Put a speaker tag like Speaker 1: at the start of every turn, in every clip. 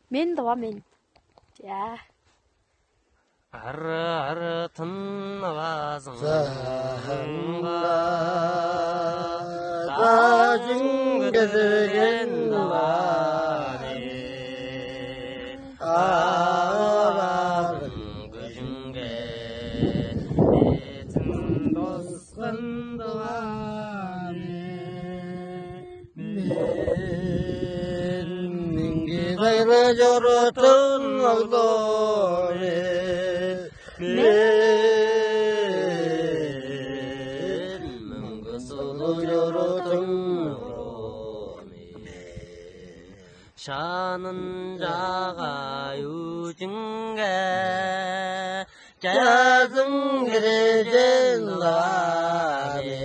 Speaker 1: Men de var men. Ya.
Speaker 2: Arı tınvazın Dağın güdüren var Ağabın gücünge Etin dostun var Mingi dayla jorotun oğlum Şanın jaga yüzünge Cazın girecen lanet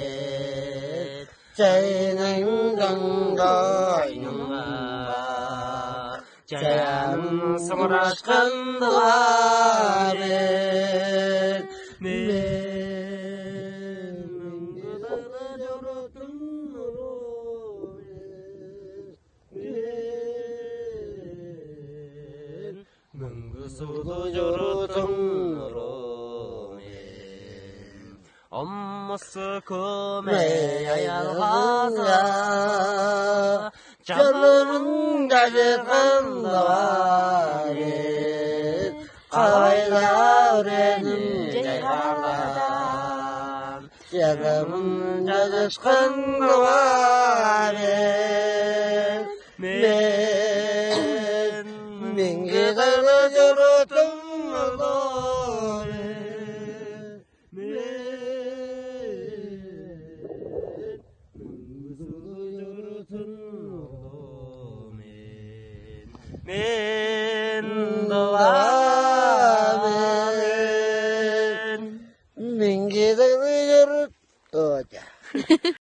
Speaker 2: Çayının gangaynın var Çayın sımraşkan lanet Mungsudu jorutun Ommusu kume ayalhaza Çalırın gajetan davet Kavayla öğrenim ceyharlardan Yarımın gajetan davet Mingi dayla jorotun oğlum Men doamen Mingi dayla jorotun